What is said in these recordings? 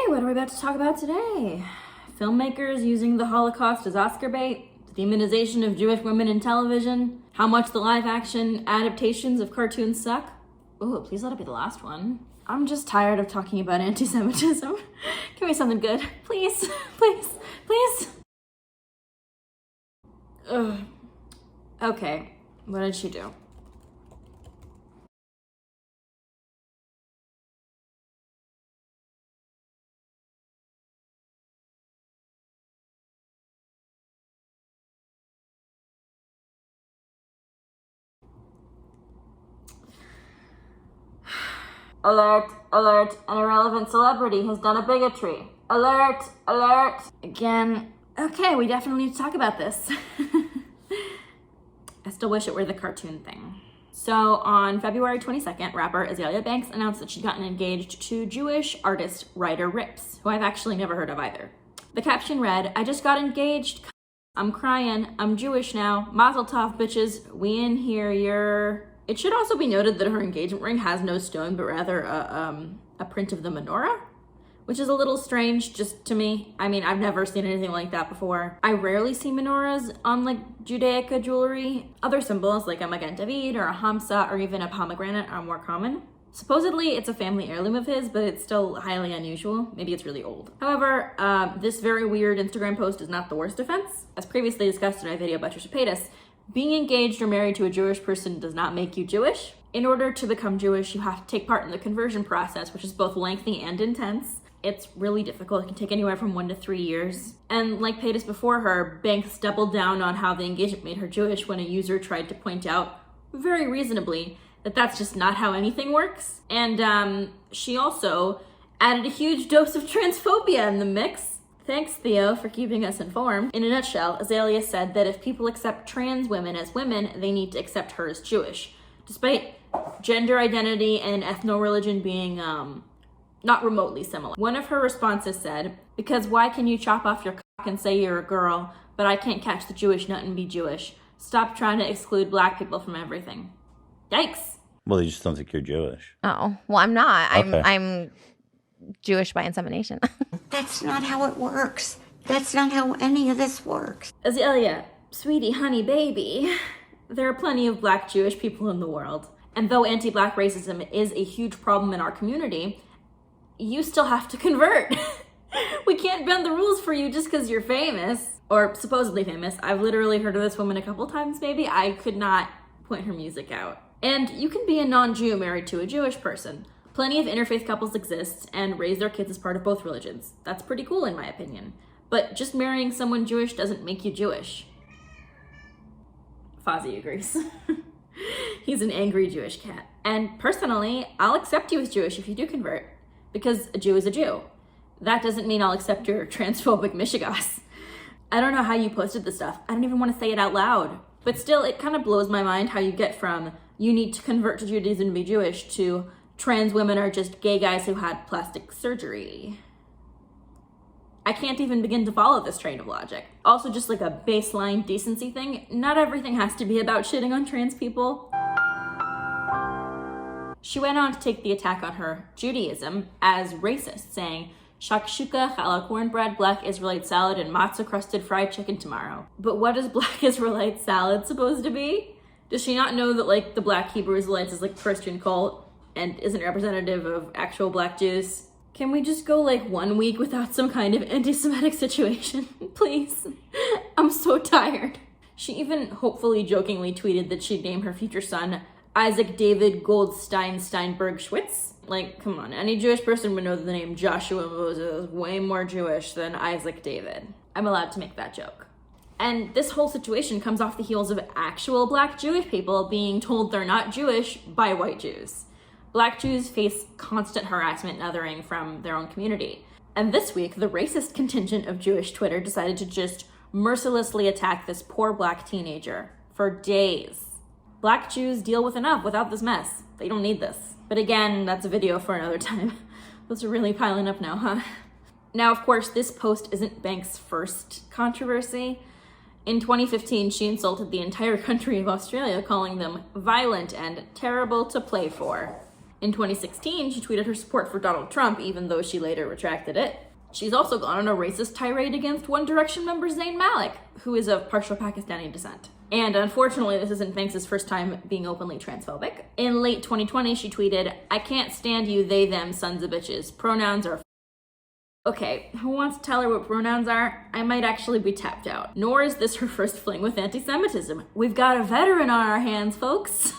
what are we about to talk about today? Filmmakers using the Holocaust as Oscar bait, the demonization of Jewish women in television, how much the live-action adaptations of cartoons suck. Ooh, please let it be the last one. I'm just tired of talking about anti-Semitism. Give me something good. Please, please, please. Ugh. Okay, what did she do? Alert, alert, an irrelevant celebrity has done a bigotry. Alert, alert. Again. Okay, we definitely need to talk about this. I still wish it were the cartoon thing. So on February 22nd, rapper Azealia Banks announced that she'd gotten engaged to Jewish artist Ryder Ripps, who I've actually never heard of either. The caption read, "I just got engaged. I'm crying. I'm Jewish now. Mazel tov, bitches. We in here, you're..." It should also be noted that her engagement ring has no stone, but rather a print of the menorah, which is a little strange just to me. I mean, I've never seen anything like that before. I rarely see menorahs on like Judaica jewelry. Other symbols like a Magen David or a Hamsa or even a pomegranate are more common. Supposedly it's a family heirloom of his, but it's still highly unusual. Maybe it's really old. However, this very weird Instagram post is not the worst offense. As previously discussed in my video about Trisha, being engaged or married to a Jewish person does not make you Jewish. In order to become Jewish, you have to take part in the conversion process, which is both lengthy and intense. It's really difficult. It can take anywhere from 1 to 3 years. And like Paytas before her, Banks doubled down on how the engagement made her Jewish when a user tried to point out, very reasonably, that that's just not how anything works. And she also added a huge dose of transphobia in the mix. Thanks, Theo, for keeping us informed. In a nutshell, Azealia said that if people accept trans women as women, they need to accept her as Jewish, despite gender identity and ethno-religion being not remotely similar. One of her responses said, "Because why can you chop off your cock and say you're a girl, but I can't catch the Jewish nut and be Jewish? Stop trying to exclude black people from everything." Yikes. Well, they just don't think you're Jewish. Oh, well, I'm not. Okay. I'm Jewish by insemination. That's not how it works. That's not how any of this works. Azealia, sweetie, honey, baby, there are plenty of black Jewish people in the world. And though anti-black racism is a huge problem in our community, you still have to convert. We can't bend the rules for you just because you're famous, or supposedly famous. I've literally heard of this woman a couple times maybe. I could not point her music out. And you can be a non-Jew married to a Jewish person. Plenty of interfaith couples exist and raise their kids as part of both religions. That's pretty cool in my opinion. But just marrying someone Jewish doesn't make you Jewish. Fozzie agrees. He's an angry Jewish cat. And personally, I'll accept you as Jewish if you do convert, because a Jew is a Jew. That doesn't mean I'll accept your transphobic mishigas. I don't know how you posted this stuff. I don't even want to say it out loud. But still, it kind of blows my mind how you get from you need to convert to Judaism to be Jewish to trans women are just gay guys who had plastic surgery. I can't even begin to follow this train of logic. Also, just like a baseline decency thing, not everything has to be about shitting on trans people. She went on to take the attack on her Judaism as racist, saying, "Shakshuka, challah cornbread, black Israelite salad, and matzah-crusted fried chicken tomorrow." But what is black Israelite salad supposed to be? Does she not know that like the black Hebrew Israelites is like a Christian cult and isn't representative of actual black Jews? Can we just go like 1 week without some kind of anti-Semitic situation? Please. I'm so tired. She even hopefully jokingly tweeted that she'd name her future son Isaac David Goldstein Steinberg Schwitz. Like, come on, any Jewish person would know that the name Joshua Moses is way more Jewish than Isaac David. I'm allowed to make that joke. And this whole situation comes off the heels of actual black Jewish people being told they're not Jewish by white Jews. Black Jews face constant harassment and othering from their own community. And this week, the racist contingent of Jewish Twitter decided to just mercilessly attack this poor black teenager for days. Black Jews deal with enough without this mess. They don't need this. But again, that's a video for another time. Those are really piling up now, huh? Now, of course, this post isn't Banks' first controversy. In 2015, she insulted the entire country of Australia, calling them violent and terrible to play for. In 2016, she tweeted her support for Donald Trump, even though she later retracted it. She's also gone on a racist tirade against One Direction member Zayn Malik, who is of partial Pakistani descent. And unfortunately, this isn't Banks' first time being openly transphobic. In late 2020, she tweeted, "I can't stand you, they, them, sons of bitches. Pronouns are Okay, who wants to tell her what pronouns are? I might actually be tapped out. Nor is this her first fling with anti-Semitism. We've got a veteran on our hands, folks."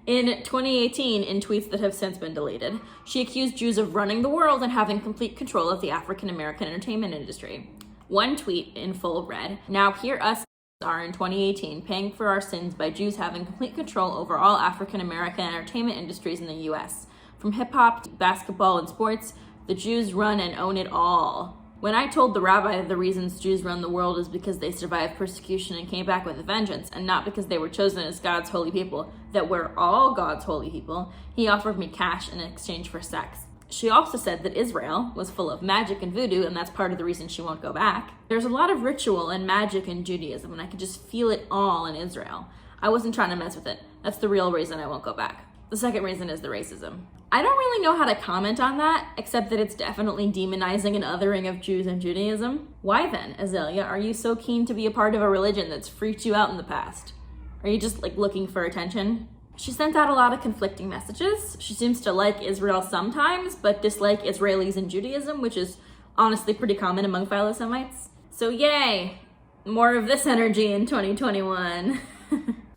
In 2018, in tweets that have since been deleted, she accused Jews of running the world and having complete control of the African-American entertainment industry. One tweet in full read, "Now here us are in 2018 paying for our sins by Jews having complete control over all African-American entertainment industries in the US. From hip-hop to basketball and sports, the Jews run and own it all. When I told the rabbi that the reasons Jews run the world is because they survived persecution and came back with a vengeance, and not because they were chosen as God's holy people, that we're all God's holy people, he offered me cash in exchange for sex." She also said that Israel was full of magic and voodoo, and that's part of the reason she won't go back. There's a lot of ritual and magic in Judaism, and I could just feel it all in Israel. I wasn't trying to mess with it. That's the real reason I won't go back. The second reason is the racism. I don't really know how to comment on that, except that it's definitely demonizing and othering of Jews and Judaism. Why then, Azealia, are you so keen to be a part of a religion that's freaked you out in the past? Are you just looking for attention? She sent out a lot of conflicting messages. She seems to like Israel sometimes, but dislike Israelis and Judaism, which is honestly pretty common among philo-Semites. So yay, more of this energy in 2021.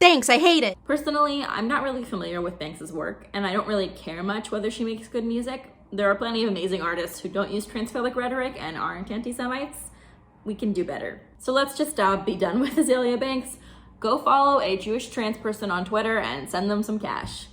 Thanks, I hate it. Personally, I'm not really familiar with Banks' work, and I don't really care much whether she makes good music. There are plenty of amazing artists who don't use transphobic rhetoric and aren't anti-Semites. We can do better. So let's just be done with Azealia Banks. Go follow a Jewish trans person on Twitter and send them some cash.